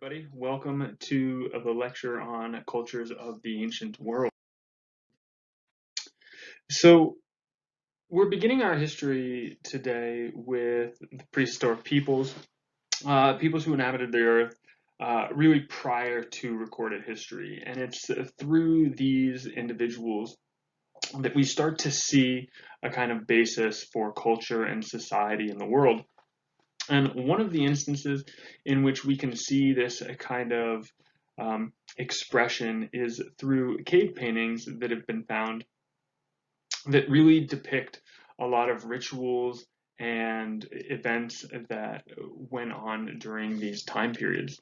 everybody. Welcome to the lecture on cultures of the ancient world. So, we're beginning our history today with the prehistoric peoples, peoples who inhabited the earth really prior to recorded history. And it's through these individuals that we start to see a kind of basis for culture and society in the world. And one of the instances in which we can see this kind of expression is through cave paintings that have been found that really depict a lot of rituals and events that went on during these time periods.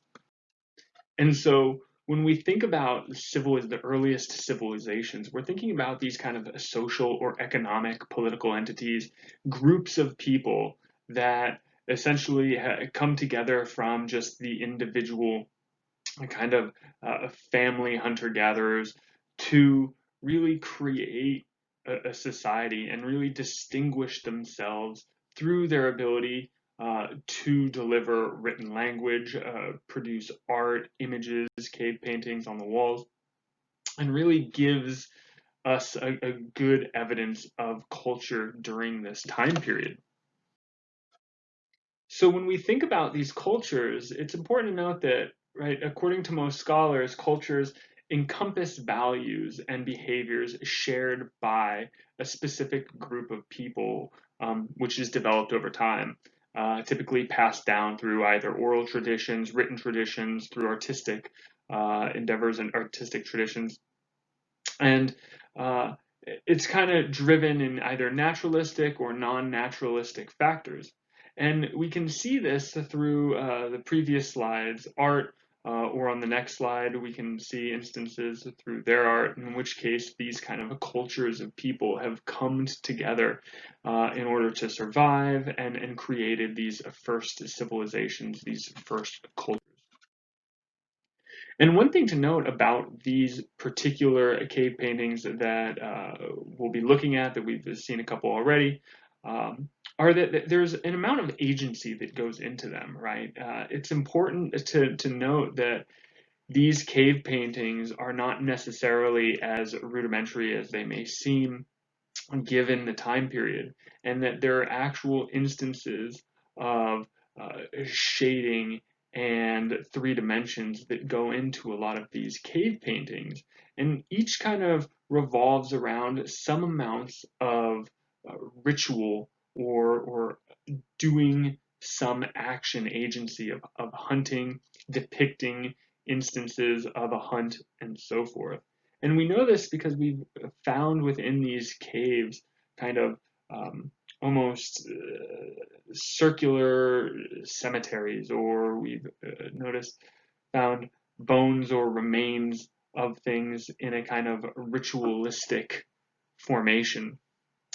And so when we think about the earliest civilizations, we're thinking about these kind of social or economic political entities, groups of people that essentially come together from just the individual kind of family hunter-gatherers to really create a society and really distinguish themselves through their ability to deliver written language, produce art, images, cave paintings on the walls, and really gives us a good evidence of culture during this time period. So when we think about these cultures, it's important to note that, right, according to most scholars, cultures encompass values and behaviors shared by a specific group of people, which is developed over time, typically passed down through either oral traditions, written traditions, through artistic endeavors and artistic traditions. And it's kind of driven in either naturalistic or non-naturalistic factors. And we can see this through the previous slides, art, or on the next slide, we can see instances through their art, in which case these kind of cultures of people have come together in order to survive and created these first civilizations, these first cultures. And one thing to note about these particular cave paintings that we'll be looking at, that we've seen a couple already, are that there's an amount of agency that goes into them, right? It's important to note that these cave paintings are not necessarily as rudimentary as they may seem given the time period, and that there are actual instances of shading and three dimensions that go into a lot of these cave paintings. And each kind of revolves around some amounts of ritual or doing some action agency of hunting, depicting instances of a hunt, and so forth. And we know this because we've found within these caves kind of almost circular cemeteries, or we've found bones or remains of things in a kind of ritualistic formation.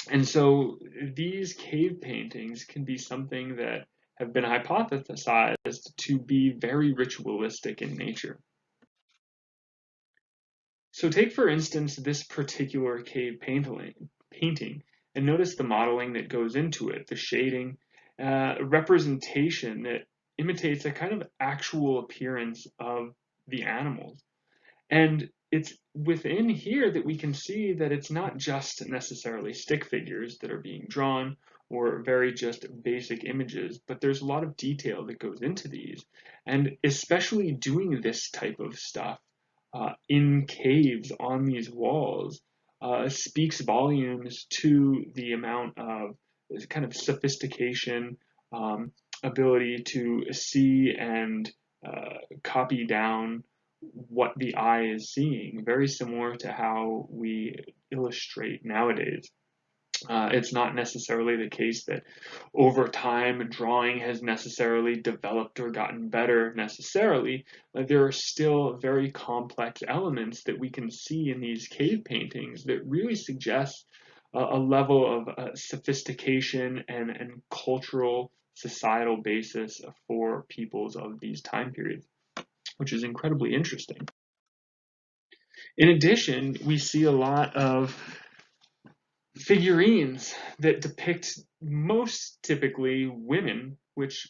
And so these cave paintings can be something that have been hypothesized to be very ritualistic in nature. So take, for instance, this particular cave painting, and notice the modeling that goes into it, the shading, representation that imitates a kind of actual appearance of the animals. And it's within here that we can see that it's not just necessarily stick figures that are being drawn or very just basic images, but there's a lot of detail that goes into these. And especially doing this type of stuff in caves on these walls speaks volumes to the amount of kind of sophistication, ability to see and copy down what the eye is seeing, very similar to how we illustrate nowadays. It's not necessarily the case that over time drawing has necessarily developed or gotten better necessarily. There are still very complex elements that we can see in these cave paintings that really suggest a level of sophistication and cultural societal basis for peoples of these time periods, which is incredibly interesting. In addition, we see a lot of figurines that depict most typically women, which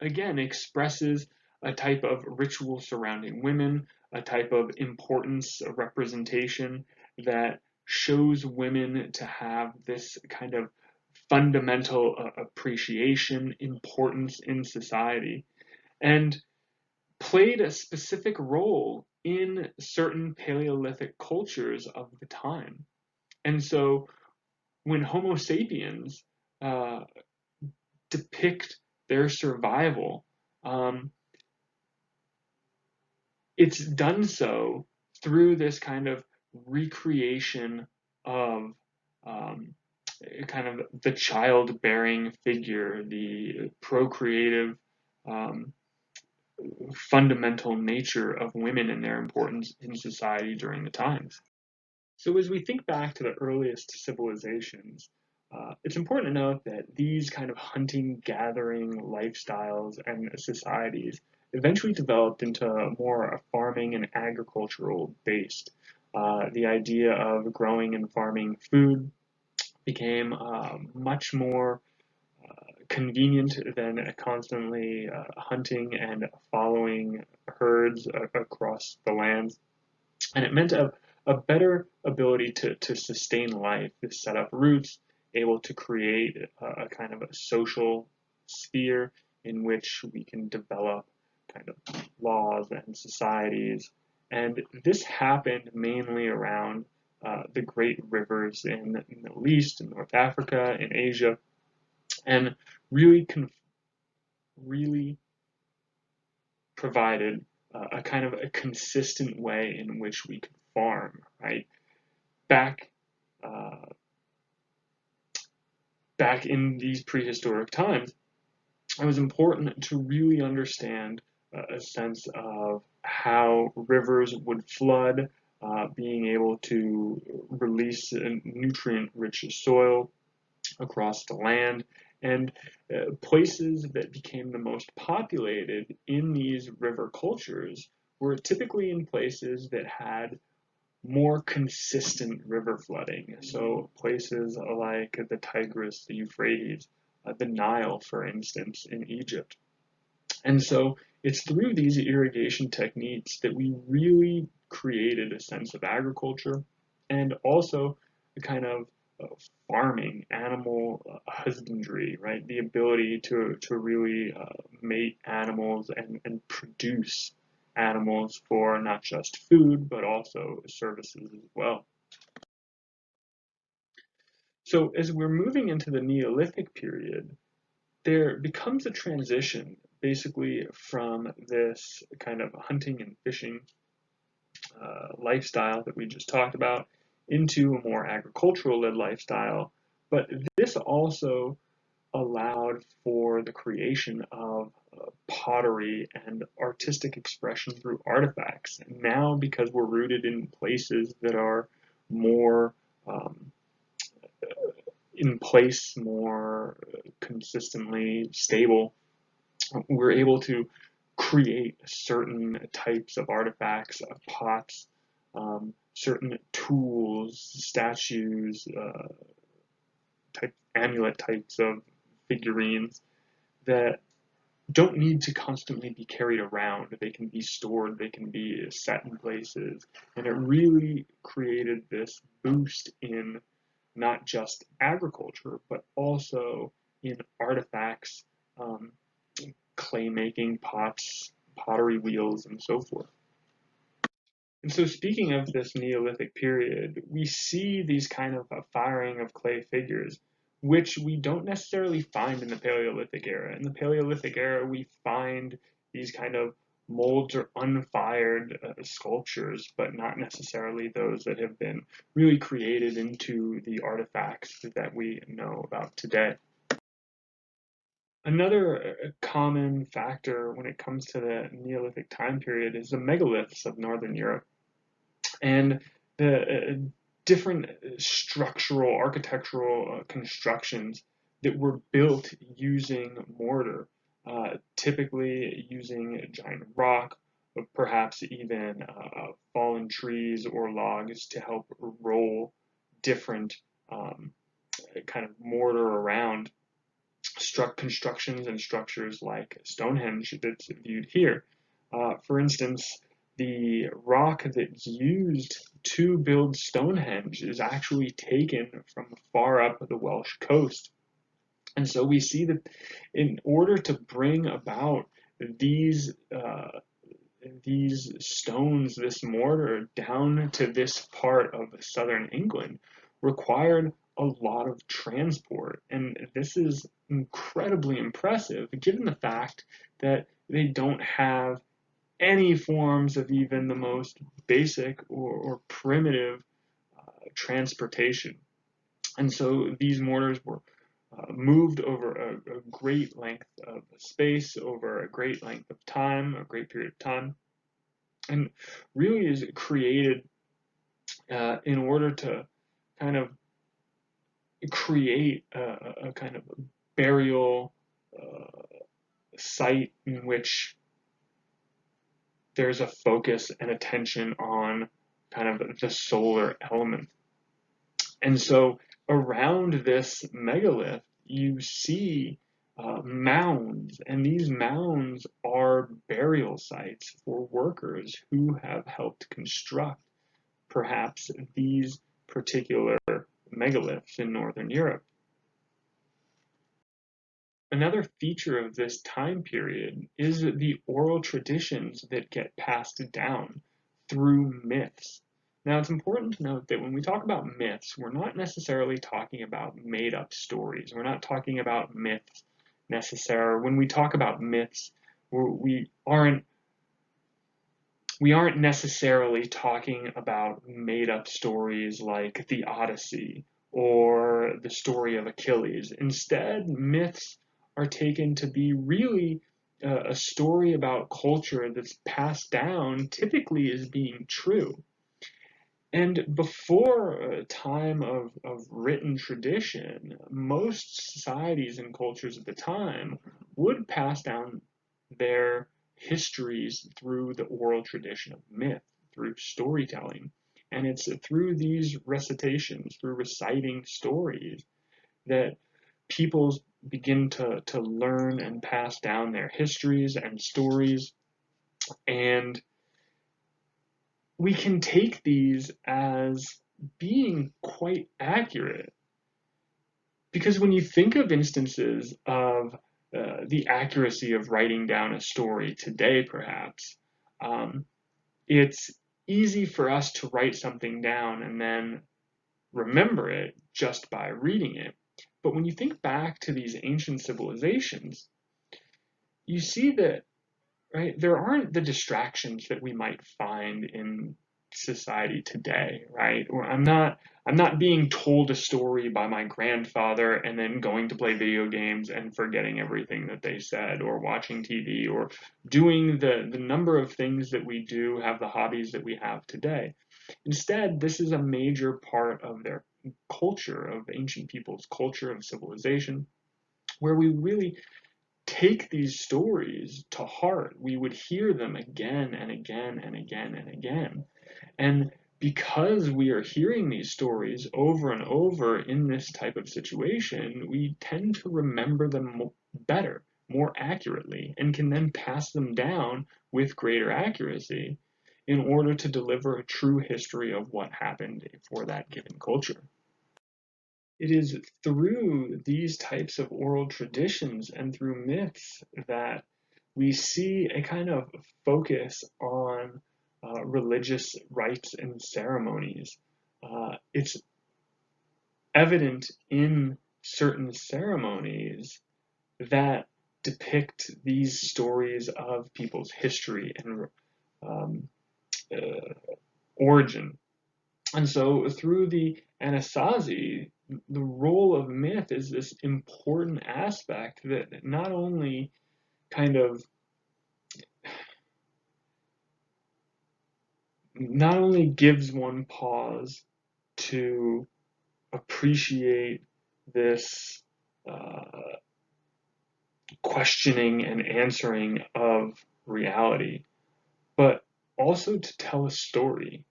again expresses a type of ritual surrounding women, a type of importance, a representation that shows women to have this kind of fundamental appreciation, importance in society, and played a specific role in certain Paleolithic cultures of the time. And so when Homo sapiens uh, depict their survival, um, it's done so through this kind of recreation of um, kind of the childbearing figure, the procreative um, fundamental nature of women and their importance in society during the times. So, as we think back to the earliest civilizations, it's important to note that these kind of hunting gathering lifestyles and societies eventually developed into more a farming and agricultural based. The idea of growing and farming food became much more convenient than constantly hunting and following herds across the lands. And it meant a better ability to sustain life, to set up roots, able to create a kind of a social sphere in which we can develop kind of laws and societies. And this happened mainly around the great rivers in the Middle East, in North Africa, in Asia, and really, really provided a kind of a consistent way in which we could farm, right? Back uh, back in these prehistoric times, it was important to really understand a sense of how rivers would flood, being able to release nutrient-rich soil across the land, and places that became the most populated in these river cultures were typically in places that had more consistent river flooding. So places like the Tigris, the Euphrates, the Nile, for instance, in Egypt. And so it's through these irrigation techniques that we really created a sense of agriculture and also a kind of farming, animal husbandry, right? The ability to really mate animals and produce animals for not just food, but also services as well. So as we're moving into the Neolithic period, there becomes a transition basically from this kind of hunting and fishing lifestyle that we just talked about into a more agricultural led lifestyle. But this also allowed for the creation of pottery and artistic expression through artifacts. And now, because we're rooted in places that are more um, in place, more consistently stable, we're able to create certain types of artifacts, pots, certain tools, statues, amulet types of figurines that don't need to constantly be carried around. They can be stored, they can be set in places. And it really created this boost in not just agriculture, but also in artifacts, um, clay making, pots, pottery wheels, and so forth. And so, speaking of this Neolithic period, we see these kind of firing of clay figures, which we don't necessarily find in the Paleolithic era. In the Paleolithic era, we find these kind of molds or unfired sculptures, but not necessarily those that have been really created into the artifacts that we know about today. Another common factor when it comes to the Neolithic time period is the megaliths of Northern Europe and the different structural, architectural constructions that were built using mortar, typically using giant rock, or perhaps even fallen trees or logs to help roll different kind of mortar around. constructions and structures like Stonehenge that's viewed here. For instance, the rock that's used to build Stonehenge is actually taken from far up the Welsh coast. And so we see that in order to bring about these these stones, this mortar, down to this part of southern England required a lot of transport. And this is incredibly impressive given the fact that they don't have any forms of even the most basic or primitive transportation. And so these mortars were moved over a great length of space, over a great length of time, a great period of time, and really is created in order to kind of create a kind of burial site in which there's a focus and attention on kind of the solar element. And so around this megalith, you see mounds, and these mounds are burial sites for workers who have helped construct perhaps these particular megaliths in Northern Europe. Another feature of this time period is the oral traditions that get passed down through myths. Now, it's important to note that when we talk about myths, we're not necessarily talking about made up stories. We're not talking about myths necessarily. When we talk about myths, we aren't necessarily talking about made up stories like the Odyssey or the story of Achilles. Instead, myths are taken to be really a story about culture that's passed down typically as being true. And before a time of written tradition, most societies and cultures at the time would pass down their histories through the oral tradition of myth, through storytelling. And it's through these recitations, through reciting stories, that peoples begin to learn and pass down their histories and stories. And we can take these as being quite accurate. Because when you think of instances of the accuracy of writing down a story today, perhaps, it's easy for us to write something down and then remember it just by reading it. But when you think back to these ancient civilizations, you see that, right, there aren't the distractions that we might find in society today, right? Or I'm not being told a story by my grandfather and then going to play video games and forgetting everything that they said, or watching TV, or doing the number of things that we do, have the hobbies that we have today. Instead, this is a major part of their culture, of ancient people's culture of civilization, where we really take these stories to heart. We would hear them again and again and again and again. And because we are hearing these stories over and over in this type of situation, we tend to remember them better, more accurately, and can then pass them down with greater accuracy in order to deliver a true history of what happened for that given culture. It is through these types of oral traditions and through myths that we see a kind of focus on religious rites and ceremonies. It's evident in certain ceremonies that depict these stories of people's history and um, uh, origin. And so through the Anasazi, the role of myth is this important aspect that not only kind of not only gives one pause to appreciate this questioning and answering of reality, but also to tell a story.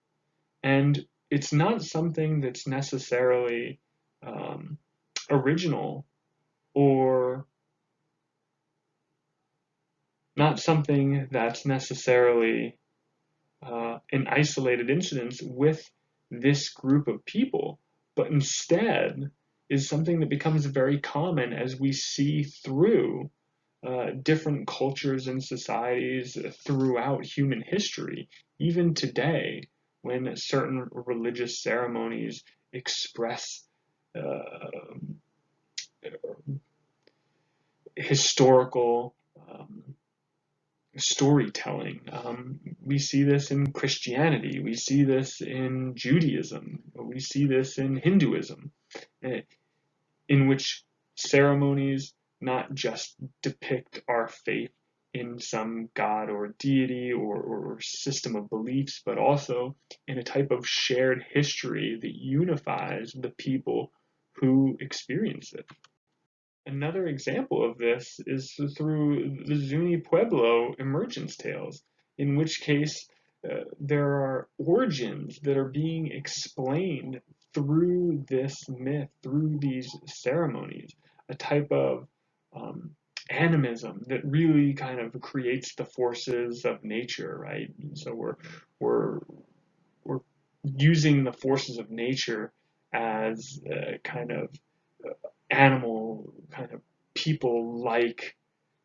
And it's not something that's necessarily um, original or not something that's necessarily an isolated incident with this group of people, but instead is something that becomes very common as we see through different cultures and societies throughout human history, even today, when certain religious ceremonies express uh, historical storytelling. We see this in Christianity, we see this in Judaism, we see this in Hinduism, eh, in which ceremonies not just depict our faith in some god or deity or system of beliefs, but also in a type of shared history that unifies the people who experience it. Another example of this is through the Zuni Pueblo emergence tales, in which case there are origins that are being explained through this myth, through these ceremonies, a type of um, animism that really kind of creates the forces of nature, right? So we're we're using the forces of nature as kind of animal, kind of people like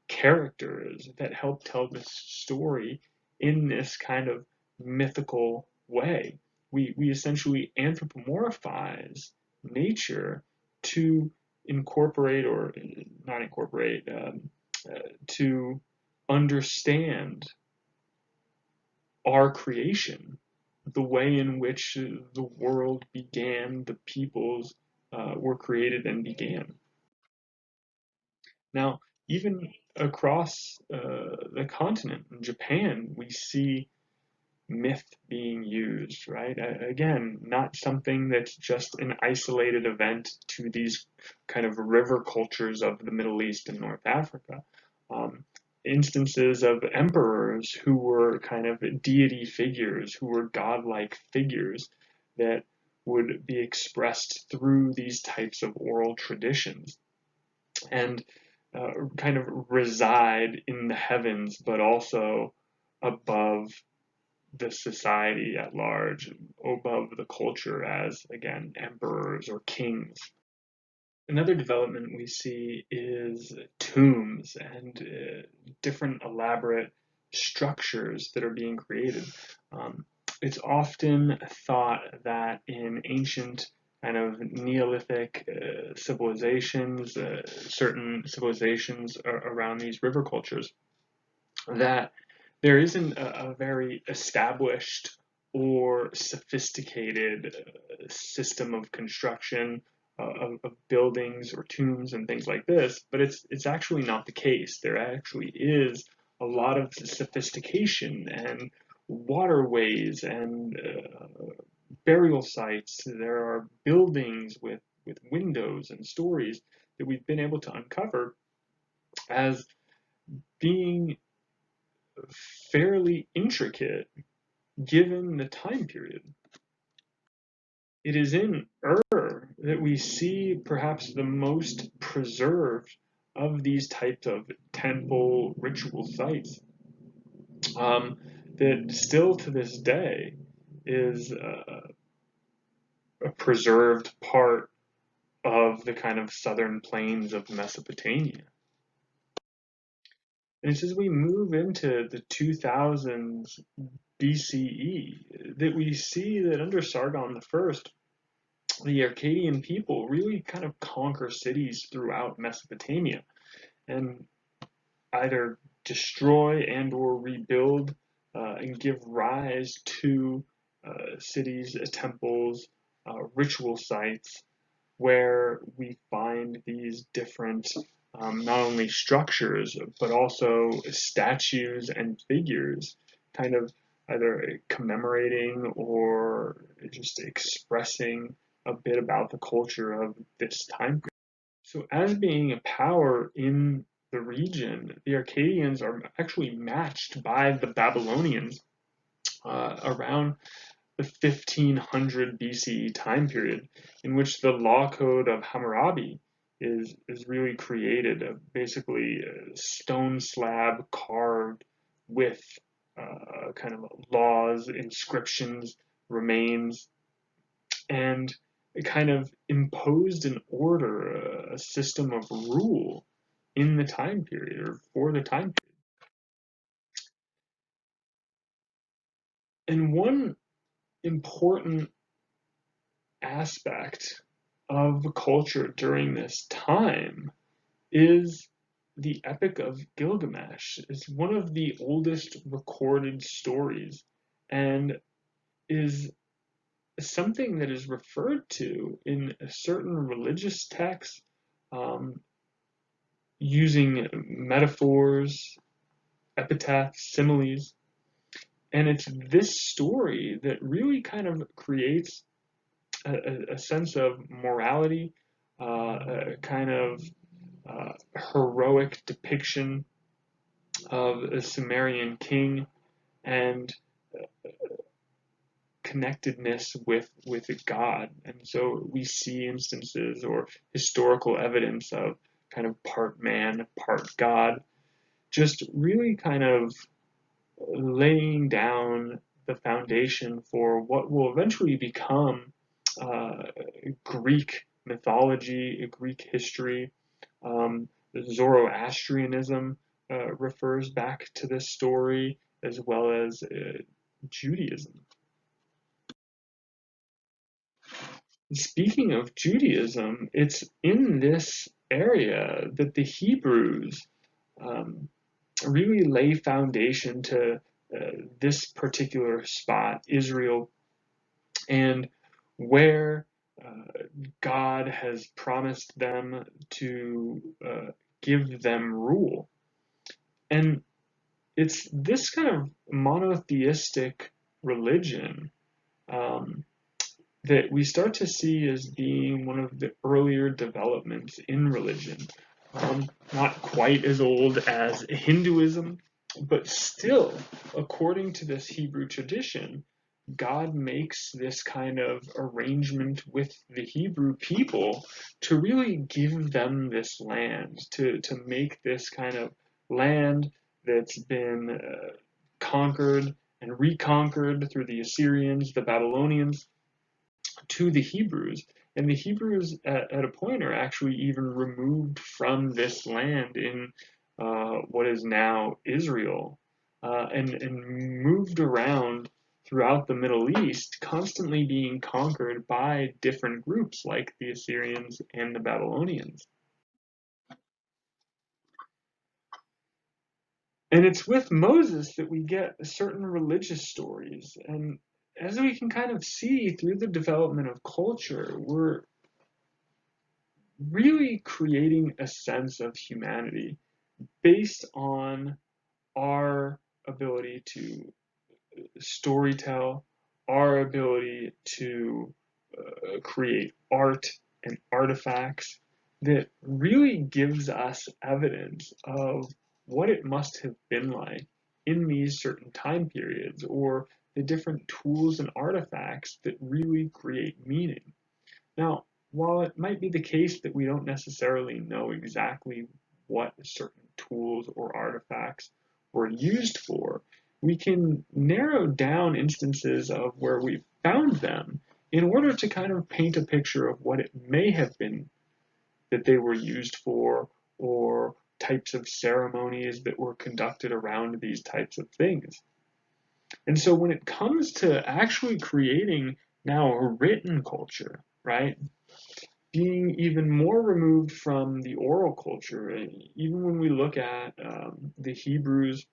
characters that help tell this story in this kind of mythical way. We essentially anthropomorphize nature to incorporate or not incorporate, to understand our creation, the way in which the world began, the peoples were created and began. Now, even across the continent, in Japan, we see myth being used, right? Again, not something that's just an isolated event to these kind of river cultures of the Middle East and North Africa. Um, Instances of emperors who were kind of deity figures, who were godlike figures that would be expressed through these types of oral traditions. And kind of reside in the heavens, but also above the society at large, above the culture as, again, emperors or kings. Another development we see is tombs and different elaborate structures that are being created. Um, it's often thought that in ancient kind of Neolithic civilizations, certain civilizations around these river cultures, that there isn't a very established or sophisticated system of construction of buildings or tombs and things like this, but it's actually not the case. There actually is a lot of sophistication and waterways and burial sites. There are buildings with windows and stories that we've been able to uncover as being fairly intricate given the time period. It is in Ur that we see perhaps the most preserved of these types of temple ritual sites, that still to this day is a preserved part of the kind of southern plains of Mesopotamia. And it's as we move into the 2000s BCE that we see that under Sargon I, the Akkadian people really kind of conquer cities throughout Mesopotamia and either destroy and or rebuild and give rise to cities, temples, ritual sites where we find these different not only structures but also statues and figures kind of either commemorating or just expressing a bit about the culture of this time period. So, as being a power in the region, the Akkadians are actually matched by the Babylonians around the 1500 BCE time period, in which the law code of Hammurabi is really created of basically a stone slab carved with kind of laws, inscriptions, remains, and it kind of imposed an order, a system of rule in the time period or for the time period. And one important aspect of culture during this time is the Epic of Gilgamesh. It's one of the oldest recorded stories and is something that is referred to in certain religious texts, um, using metaphors, epitaphs, similes. And it's this story that really kind of creates a sense of morality, a kind of heroic depiction of a Sumerian king and connectedness with God. And so we see instances or historical evidence of kind of part man, part God, just really kind of laying down the foundation for what will eventually become Greek mythology, Greek history. Zoroastrianism refers back to this story, as well as Judaism. Speaking of Judaism, it's in this area that the Hebrews um, really lay foundation to this particular spot, Israel, and where God has promised them to give them rule. And it's this kind of monotheistic religion um, that we start to see as being one of the earlier developments in religion. Not quite as old as Hinduism, but still, according to this Hebrew tradition, God makes this kind of arrangement with the Hebrew people to really give them this land, to make this kind of land that's been conquered and reconquered through the Assyrians, the Babylonians, to the Hebrews. And the Hebrews, at a point, are actually even removed from this land in what is now Israel, and moved around throughout the Middle East, constantly being conquered by different groups like the Assyrians and the Babylonians. And it's with Moses that we get certain religious stories. And as we can kind of see through the development of culture, we're really creating a sense of humanity based on our ability to storytell, our ability to create art and artifacts that really gives us evidence of what it must have been like in these certain time periods, or the different tools and artifacts that really create meaning. Now, while it might be the case that we don't necessarily know exactly what certain tools or artifacts were used for, we can narrow down instances of where we've found them in order to kind of paint a picture of what it may have been that they were used for, or types of ceremonies that were conducted around these types of things. And so when it comes to actually creating now a written culture, right? Being even more removed from the oral culture. Even when we look at the Hebrews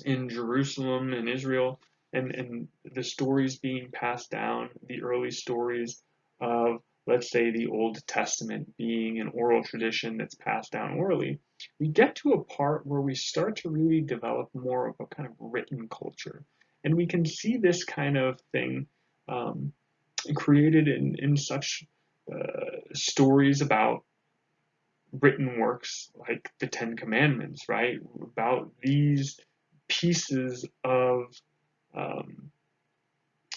in Jerusalem and Israel, and the stories being passed down, the early stories of, let's say, the Old Testament being an oral tradition that's passed down orally, we get to a part where we start to really develop more of a kind of written culture. And we can see this kind of thing um, created in such stories about written works like the Ten Commandments, right? About these pieces of um,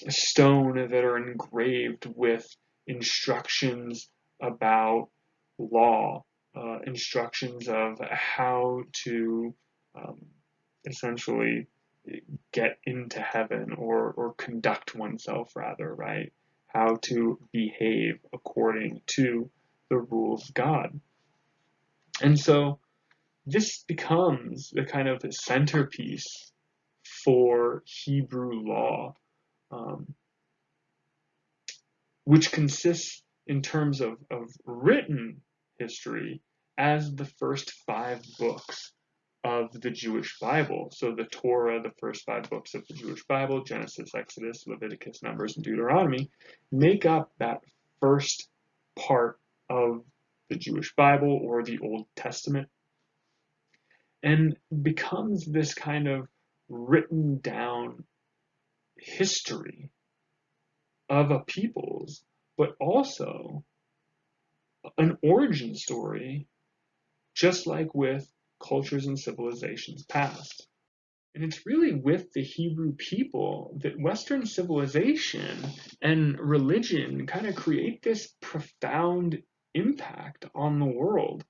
stone that are engraved with instructions about law, instructions of how to um, essentially get into heaven or conduct oneself, rather, right? How to behave according to the rules of God. And so this becomes the kind of centerpiece for Hebrew law, um, which consists in terms of written history as the first 5 books of the Jewish Bible. So the Torah, the first 5 books of the Jewish Bible, Genesis, Exodus, Leviticus, Numbers, and Deuteronomy, make up that first part of the Jewish Bible or the Old Testament, and becomes this kind of written down history of a people's, but also an origin story, just like with cultures and civilizations past. And it's really with the Hebrew people that Western civilization and religion kind of create this profound impact on the world.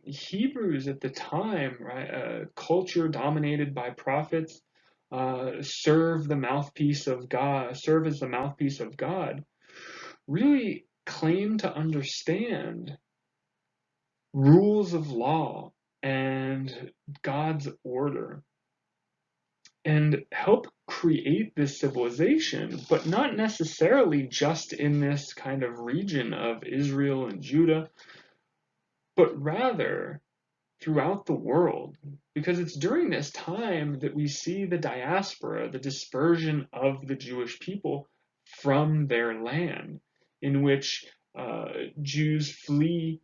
Hebrews at the time, right, culture dominated by prophets, serve as the mouthpiece of God, really claim to understand rules of law and God's order and help create this civilization, but not necessarily just in this kind of region of Israel and Judah, but rather throughout the world. Because it's during this time that we see the diaspora, the dispersion of the Jewish people from their land, in which Jews flee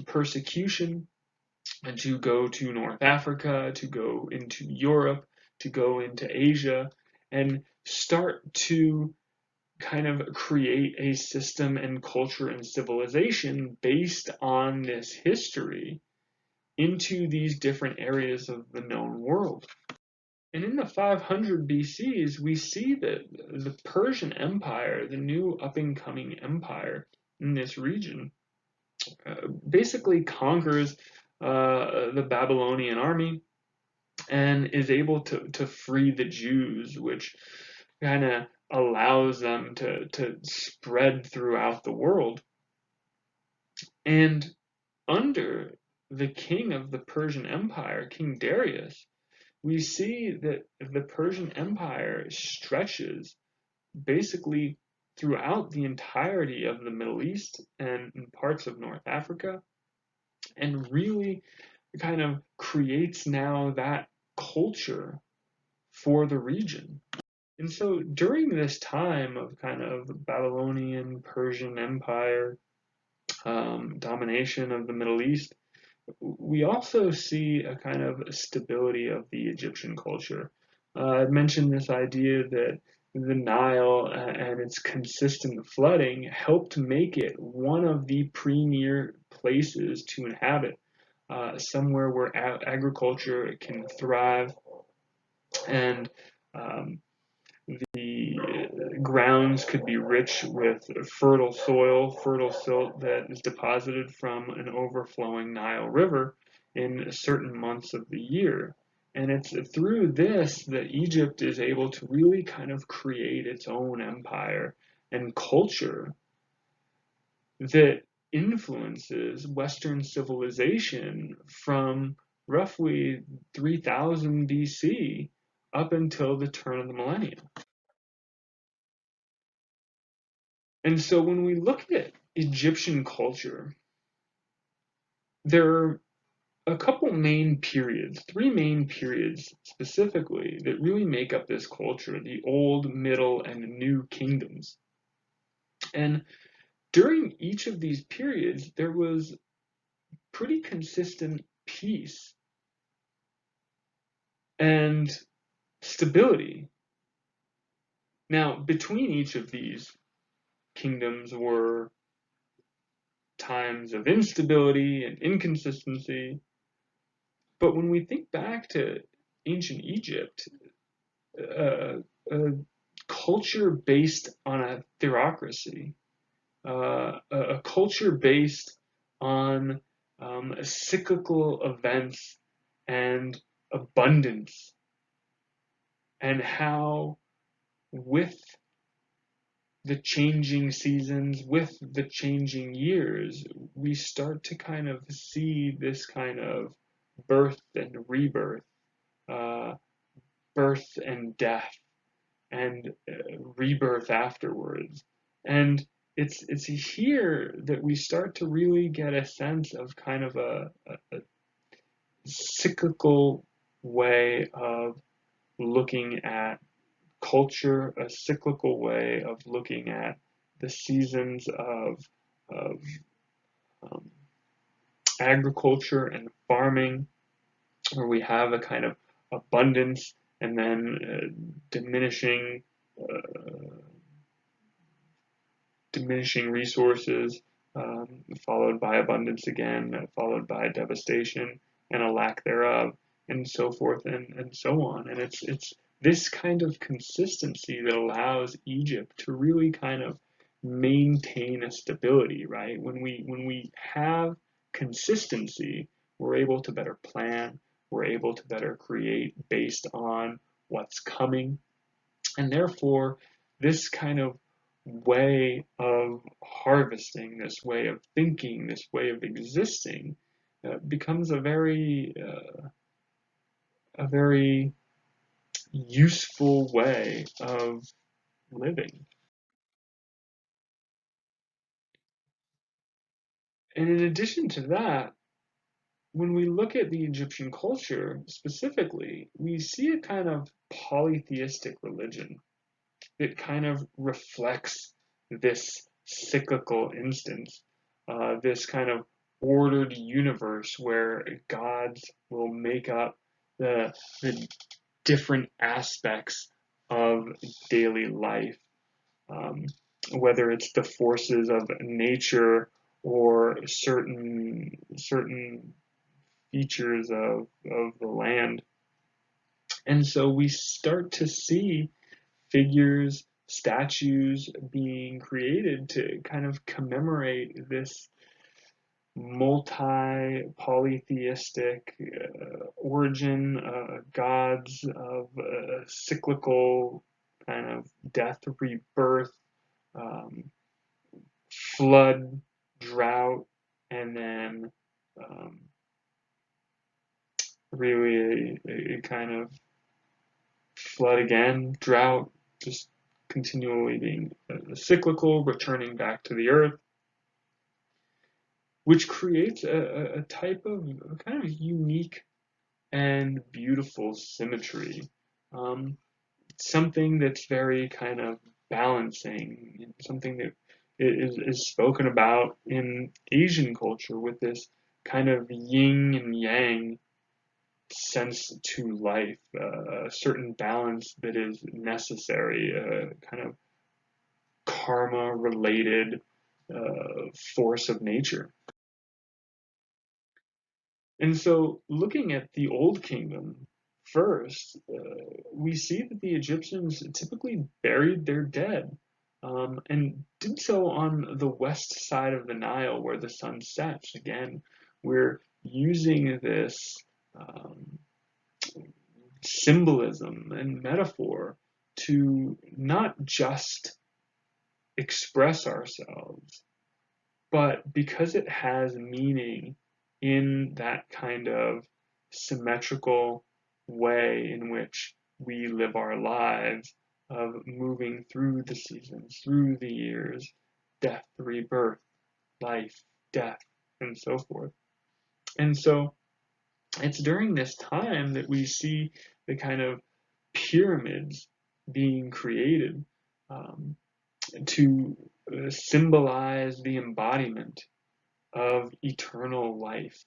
persecution and to go to North Africa, to go into Europe, to go into Asia, and start to kind of create a system and culture and civilization based on this history into these different areas of the known world. And in the 500 BCs, we see that the Persian Empire, the new up and coming empire in this region, basically conquers the Babylonian army and is able to free the Jews, which kind of allows them to spread throughout the world. And under the king of the Persian Empire, King Darius, we see that the Persian Empire stretches basically throughout the entirety of the Middle East and parts of North Africa, and really kind of creates now that culture for the region. And so during this time of kind of Babylonian, Persian Empire domination of the Middle East, we also see a kind of stability of the Egyptian culture. I mentioned this idea that the Nile and its consistent flooding helped make it one of the premier places to inhabit, somewhere where agriculture can thrive and um, the grounds could be rich with fertile soil, fertile silt that is deposited from an overflowing Nile River in certain months of the year. And it's through this that Egypt is able to really kind of create its own empire and culture that influences Western civilization from roughly 3000 BC up until the turn of the millennium. And so when we look at Egyptian culture, there are a couple main periods, 3 main periods specifically, that really make up this culture: the Old, Middle, and New Kingdoms. And during each of these periods, there was pretty consistent peace and stability. Now, between each of these kingdoms were times of instability and inconsistency. But when we think back to ancient Egypt, a culture based on a theocracy, a culture based on cyclical events and abundance, and how with the changing seasons, with the changing years, we start to kind of see this kind of birth and rebirth, uh, birth and death, and rebirth afterwards. And it's here that we start to really get a sense of kind of a cyclical way of looking at culture, a cyclical way of looking at the seasons of um, agriculture and farming, where we have a kind of abundance and then uh, diminishing resources, followed by abundance again, followed by devastation and a lack thereof, and so forth and so on. And it's this kind of consistency that allows Egypt to really kind of maintain a stability, right? When we have consistency, we're able to better plan, we're able to better create based on what's coming, and therefore, this kind of way of harvesting, this way of thinking, this way of existing, becomes a very useful way of living. And in addition to that, when we look at the Egyptian culture specifically, we see a kind of polytheistic religion that kind of reflects this cyclical instance, this kind of ordered universe where gods will make up the different aspects of daily life, um, whether it's the forces of nature or certain features of the land. And so we start to see figures, statues being created to kind of commemorate this multi-polytheistic origin, gods of cyclical kind of death, rebirth, um, flood, drought, and then um, really a kind of flood again, drought, just continually being cyclical, returning back to the earth, which creates a type of kind of unique and beautiful symmetry. Um, Something that's very kind of balancing, something that is spoken about in Asian culture with this kind of yin and yang sense to life, a certain balance that is necessary, kind of karma related force of nature. And so, looking at the Old Kingdom first, we see that the Egyptians typically buried their dead, and did so on the west side of the Nile where the sun sets. Again, we're using this um, symbolism and metaphor to not just express ourselves, but because it has meaning in that kind of symmetrical way in which we live our lives of moving through the seasons, through the years, death, rebirth, life, death, and so forth. And so it's during this time that we see the kind of pyramids being created, um, to symbolize the embodiment of eternal life.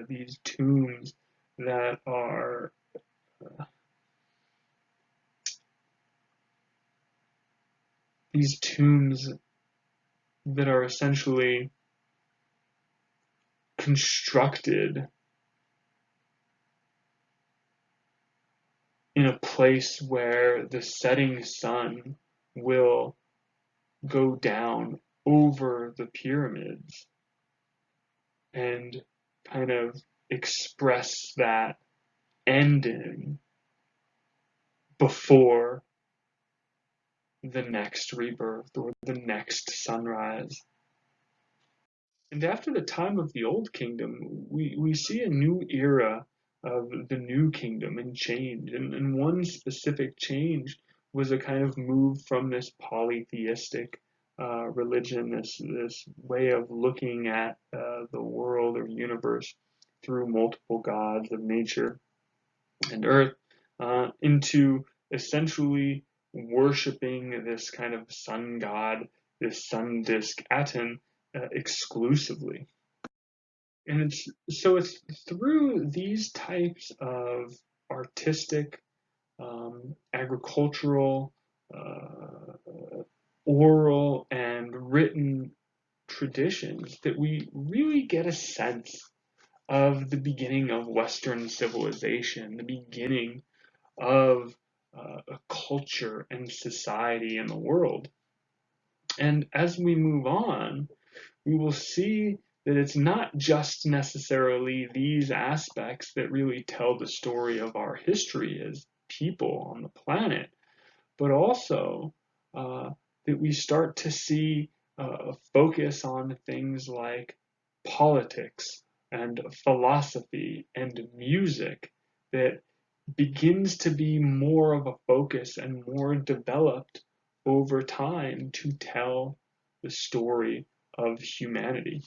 These tombs that are uh, these tombs that are essentially constructed in a place where the setting sun will go down over the pyramids, and kind of express that ending before the next rebirth or the next sunrise. And after the time of the Old Kingdom, we see a new era of the New Kingdom and change. And one specific change was a kind of move from this polytheistic religion, this way of looking at the world or universe through multiple gods of nature and earth, into essentially worshiping this kind of sun god, this sun disk Aten, exclusively. And it's through these types of artistic, agricultural, oral, and written traditions that we really get a sense of the beginning of Western civilization, the beginning of a culture and society in the world. And as we move on, we will see that it's not just necessarily these aspects that really tell the story of our history as people on the planet, but also that we start to see a focus on things like politics and philosophy and music that begins to be more of a focus and more developed over time to tell the story of humanity.